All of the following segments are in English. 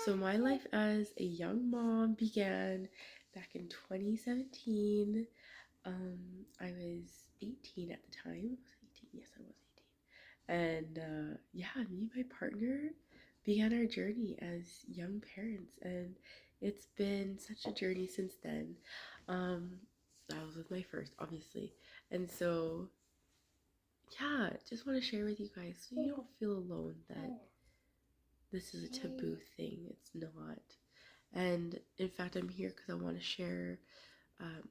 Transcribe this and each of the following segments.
So my life as a young mom began back in 2017. I was 18 at the time. Was I 18? Yes, I was 18. And yeah, me and my partner began our journey as young parents, and it's been such a journey since then. Um, I was with my first, obviously, and so yeah, just want to share with you guys so you don't feel alone that this is a taboo thing. It's not. And in fact, I'm here because I want to share um,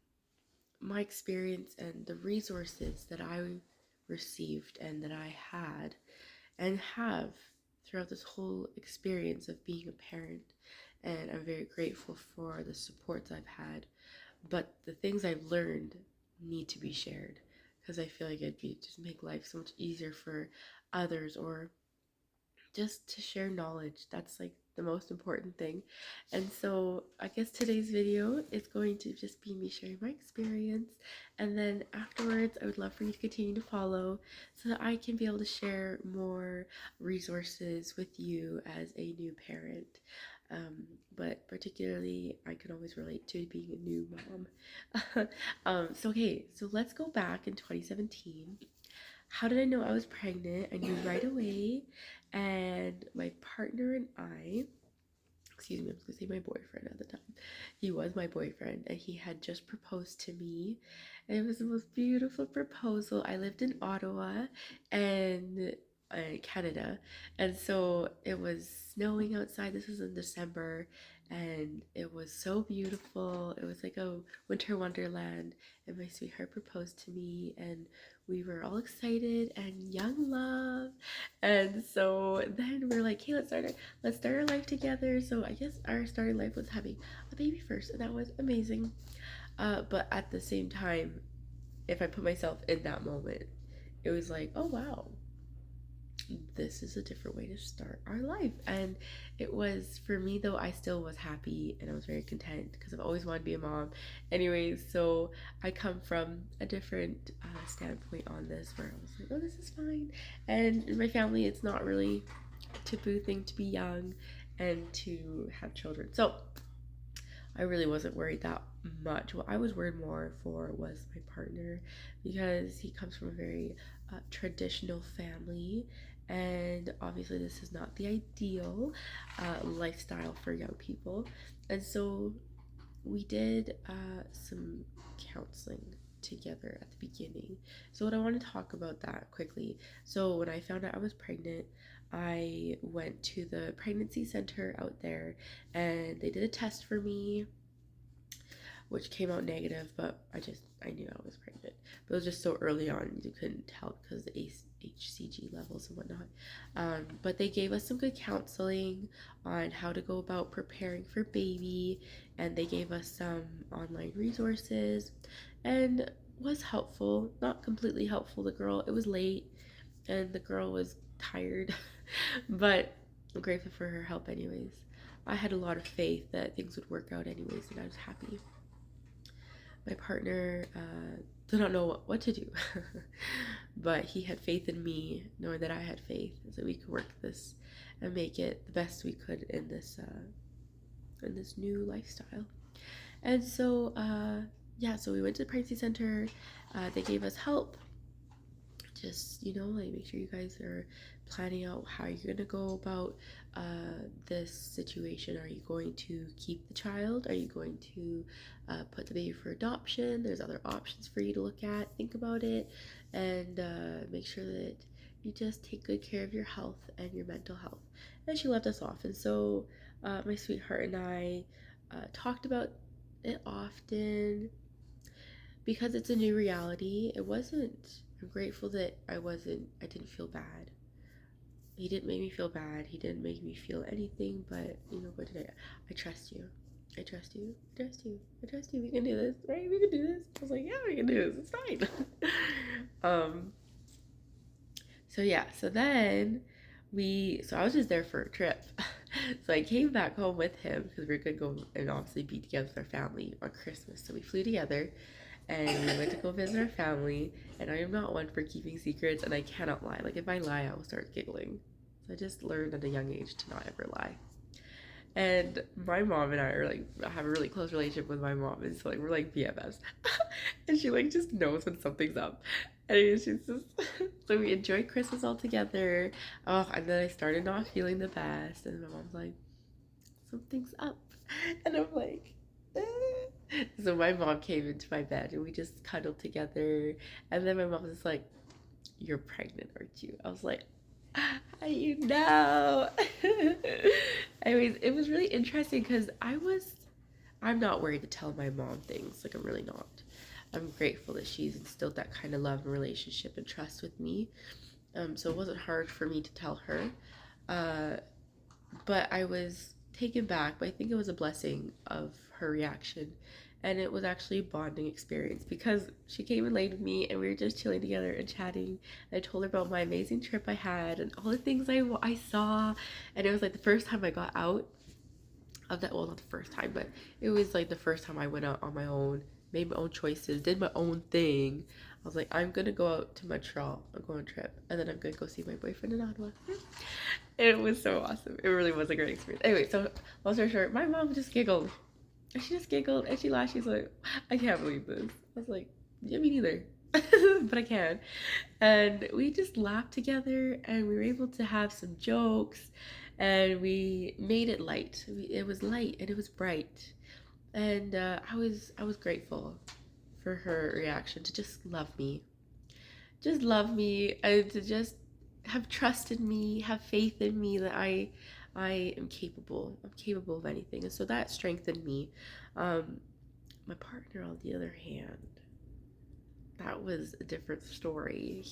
my experience and the resources that I received and that I had and have throughout this whole experience of being a parent. And I'm very grateful for the supports I've had. But the things I've learned need to be shared because I feel like it'd be just make life so much easier for others, or just to share knowledge. That's like the most important thing. And so I guess today's video is going to just be me sharing my experience, and then afterwards I would love for you to continue to follow so that I can be able to share more resources with you as a new parent. But particularly I can always relate to being a new mom. So let's go back in 2017. How did I know I was pregnant? I knew right away. And my partner and I, excuse me, I was gonna say my boyfriend at the time. He was my boyfriend and he had just proposed to me. And it was the most beautiful proposal. I lived in Ottawa and Canada. And so it was snowing outside. This was in December and it was so beautiful. It was like a winter wonderland. And my sweetheart proposed to me and we were all excited and young love. And so then we're like, hey, let's start our life together. So I guess our starting life was having a baby first, and that was amazing. But at the same time, if I put myself in that moment, it was like, oh wow, this is a different way to start our life. And it was, for me though, I still was happy and I was very content because I've always wanted to be a mom. Anyways, so I come from a different standpoint on this, where I was like, oh, this is fine. And in my family, it's not really a taboo thing to be young and to have children. So I really wasn't worried that much. What I was worried more for was my partner, because he comes from a very traditional family, and obviously this is not the ideal lifestyle for young people. And so we did some counseling together at the beginning. So what I want to talk about that quickly. So when I found out I was pregnant, I went to the pregnancy center out there and they did a test for me, which came out negative, but I knew I was pregnant. But it was just so early on, you couldn't tell because of the HCG levels and whatnot. But they gave us some good counseling on how to go about preparing for baby, and they gave us some online resources, and was helpful. Not completely helpful. It was late, and the girl was tired, but I'm grateful for her help anyways. I had a lot of faith that things would work out anyways, and I was happy. My partner did not know what to do, but he had faith in me, knowing that I had faith, so we could work this and make it the best we could in this new lifestyle. And so yeah, so we went to the pregnancy center. They gave us help. Just, like, make sure you guys are planning out how you're gonna go about this situation. Are you going to keep the child? Are you going to put the baby for adoption? There's other options for you to look at. Think about it, and make sure that you just take good care of your health and your mental health. And she left us off, and so my sweetheart and I talked about it often because it's a new reality. I'm grateful that I didn't feel bad. He didn't make me feel bad. He didn't make me feel anything, but what did I trust you. I trust you. I trust you. I trust you. We can do this, right? We can do this. I was like, yeah, we can do this. It's fine. um, so yeah, so I was just there for a trip. So I came back home with him because we are gonna go and obviously be together with our family on Christmas. So we flew together and we went to go visit our family. And I am not one for keeping secrets, and I cannot lie. Like, if I lie, I will start giggling. So I just learned at a young age to not ever lie. And my mom and I are like have a really close relationship with my mom, and so like we're like BFFs, and she like just knows when something's up. And she's just so we enjoyed Christmas all together. Oh, and then I started not feeling the best, and my mom's like, something's up, and I'm like. So my mom came into my bed and we just cuddled together, and then my mom was like, "You're pregnant, aren't you?" I was like, "How do you know?" Anyways, it was really interesting because I'm not worried to tell my mom things. Like, I'm really not. I'm grateful that she's instilled that kind of love and relationship and trust with me. So it wasn't hard for me to tell her. Uh, but I was taken back, but I think it was a blessing of her reaction. And it was actually a bonding experience because she came and laid with me and we were just chilling together and chatting. And I told her about my amazing trip I had and all the things I saw. And it was like the first time I got out of that. Well, not the first time, but it was like the first time I went out on my own, made my own choices, did my own thing. I was like, I'm gonna go out to Montreal, I'm going on a trip, and then I'm gonna go see my boyfriend in Ottawa. It was so awesome. It really was a great experience. Anyway, so long story short, my mom just giggled. And she just giggled and she laughed. She's like, I can't believe this. I was like, yeah, me neither. But I can. And we just laughed together and we were able to have some jokes and we made it light. It was light and it was bright. And I was grateful for her reaction to just love me and to just have trust in me, have faith in me that I am capable. I'm capable of anything, and so that strengthened me. Um, my partner, on the other hand, that was a different story.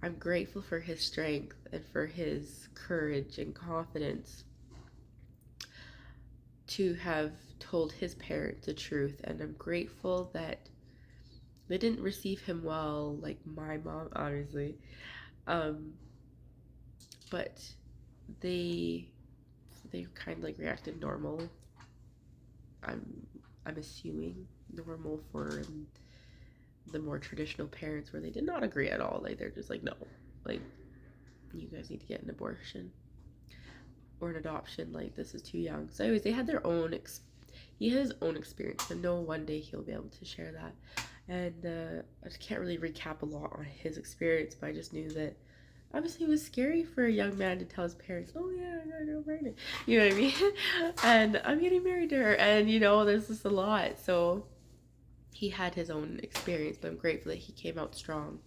I'm grateful for his strength and for his courage and confidence to have told his parents the truth, and I'm grateful that they didn't receive him well, like my mom, obviously. Um, but they they kind of like reacted normal. I'm I'm assuming normal for the more traditional parents where they did not agree at all. Like they're just like no, like you guys need to get an abortion or an adoption. Like this is too young. So anyways, they had their own. He had his own experience, and know one day he'll be able to share that. And I just can't really recap a lot on his experience, but I just knew that obviously it was scary for a young man to tell his parents, oh yeah, I got pregnant. You know what I mean? And I'm getting married to her. And there's just a lot. So he had his own experience, but I'm grateful that he came out strong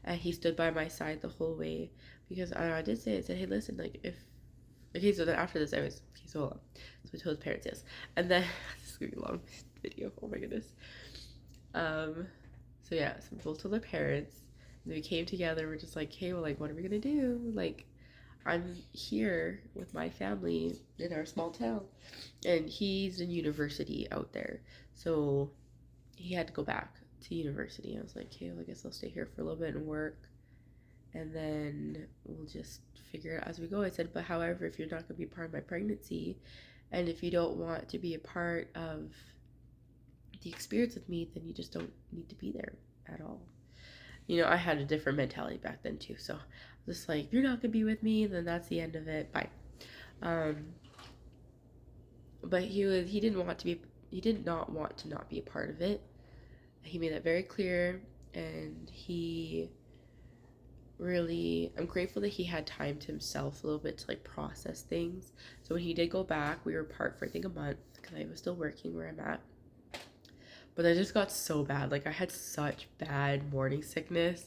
and he stood by my side the whole way because I did say, I said, hey, listen, like if okay, so then after this, I was okay. So hold on. So I told his parents yes, and then this is gonna be a long video. Oh my goodness. Um, so yeah, so we both told their parents. And then we came together. We're just like, hey, well, like, what are we gonna do? Like, I'm here with my family in our small town, and he's in university out there, so he had to go back to university. I was like, okay, well, I guess I'll stay here for a little bit and work, and then we'll just figure it out as we go. I said, but however, if you're not gonna be part of my pregnancy, and if you don't want to be a part of the experience with me, then you just don't need to be there at all. I had a different mentality back then too. So just like, if you're not gonna be with me, then that's the end of it. Bye. Um, but he didn't want to be he did not want to not be a part of it. He made that very clear, and I'm grateful that he had time to himself a little bit to like process things. So when he did go back, we were apart for I think a month because I was still working where I'm at. But I just got so bad. Like I had such bad morning sickness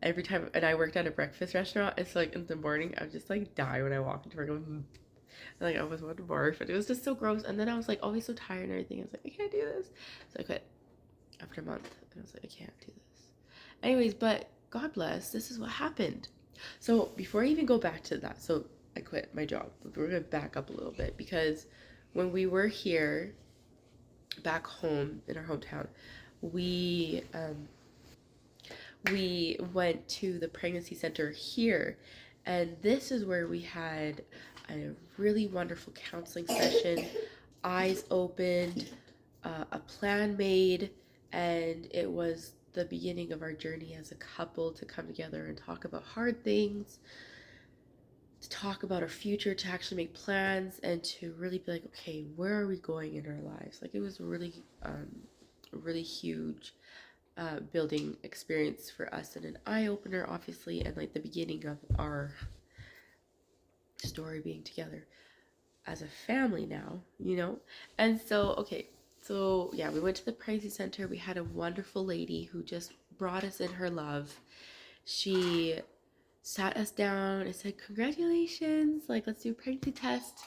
every time, and I worked at a breakfast restaurant. It's like in the morning, I would just like die when I walk into work. Like I was want to barf, but it was just so gross. And then I was like always so tired and everything. I was like, I can't do this. So I quit after a month, and I was like, I can't do this. Anyways, but God bless. This is what happened. So before I even go back to that, so I quit my job. We're gonna back up a little bit because when we were here back home in our hometown, we we went to the pregnancy center here, and this is where we had a really wonderful counseling session, eyes opened, a plan made, and it was the beginning of our journey as a couple to come together and talk about hard things to talk about our future, to actually make plans, and to really be like, okay, where are we going in our lives? Like, it was a really huge building experience for us and an eye opener, obviously, and like the beginning of our story being together as a family now, you know? And so, okay, so yeah, we went to the pregnancy center. We had a wonderful lady who just brought us in her love. She sat us down and said, congratulations, like, let's do a pregnancy test.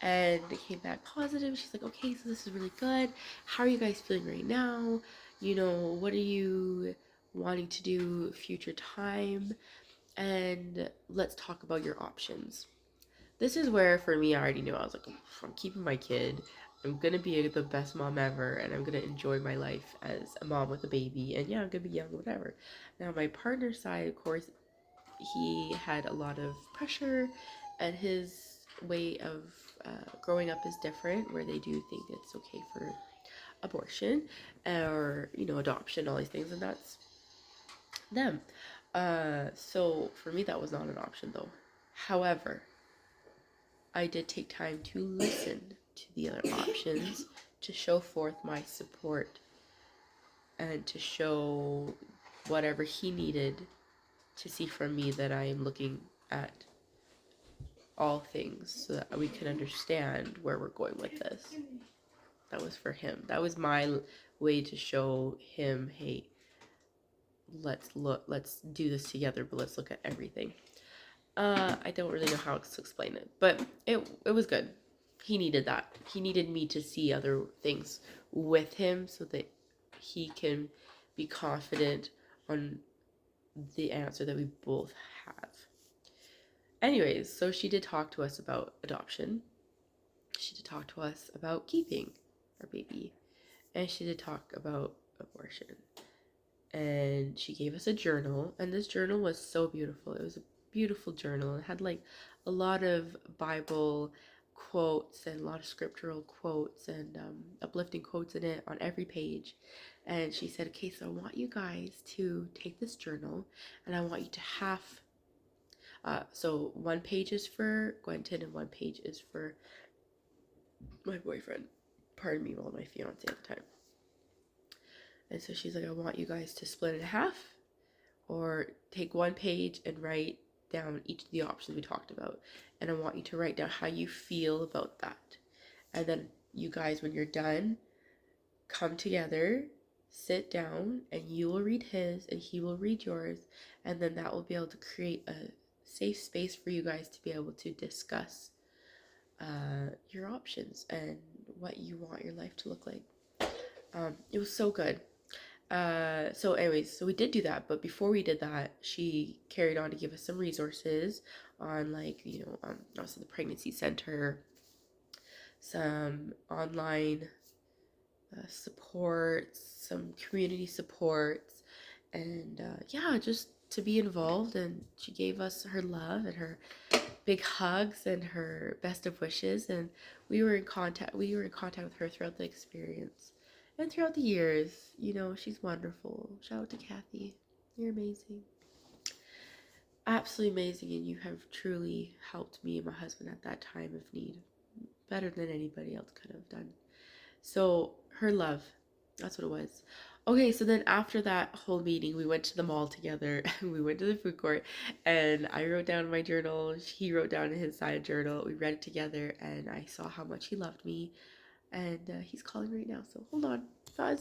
And it came back positive. She's like, okay, so this is really good. How are you guys feeling right now? You know, what are you wanting to do future time? And let's talk about your options. This is where, for me, I already knew. I was like, I'm keeping my kid. I'm gonna be the best mom ever, and I'm gonna enjoy my life as a mom with a baby. And yeah, I'm gonna be young, whatever. Now, my partner's side, of course, he had a lot of pressure, and his way of growing up is different, where they do think it's okay for abortion or, you know, adoption, all these things, and that's them. So for me, that was not an option though. However, I did take time to listen to the other options, to show forth my support, and to show whatever he needed to see from me that I am looking at all things so that we can understand where we're going with this. That was for him. That was my way to show him, hey, let's do this together, but let's look at everything. I don't really know how to explain it, but it was good. He needed that. He needed me to see other things with him so that he can be confident on the answer that we both have. Anyways, so she did talk to us about adoption. She did talk to us about keeping our baby. And she did talk about abortion. And she gave us a journal. And this journal was so beautiful. It was a beautiful journal. It had like a lot of Bible quotes and a lot of scriptural quotes and uplifting quotes in it on every page. And she said, okay, so I want you guys to take this journal and I want you to have so one page is for Gwenton and one page is for my boyfriend. Pardon me, well, my fiance at the time. And so she's like, I want you guys to split it in half or take one page and write down each of the options we talked about. And I want you to write down how you feel about that. And then you guys, when you're done, come together, sit down, and you will read his and he will read yours. And then that will be able to create a safe space for you guys to be able to discuss your options and what you want your life to look like. It was so good. So anyways, so we did do that, but before we did that, she carried on to give us some resources on, like, you know, also the pregnancy center, some online supports, some community supports, and yeah, just to be involved. And she gave us her love and her big hugs and her best of wishes, and we were in contact with her throughout the experience and throughout the years. You know, she's wonderful. Shout out to Kathy. You're amazing. Absolutely amazing, and you have truly helped me and my husband at that time of need better than anybody else could have done. So her love, that's what it was. Okay, so then after that whole meeting, we went to the mall together. We went to the food court, and I wrote down my journal. He wrote down his side journal. We read it together, and I saw how much he loved me. And he's calling right now, so hold on. Pause.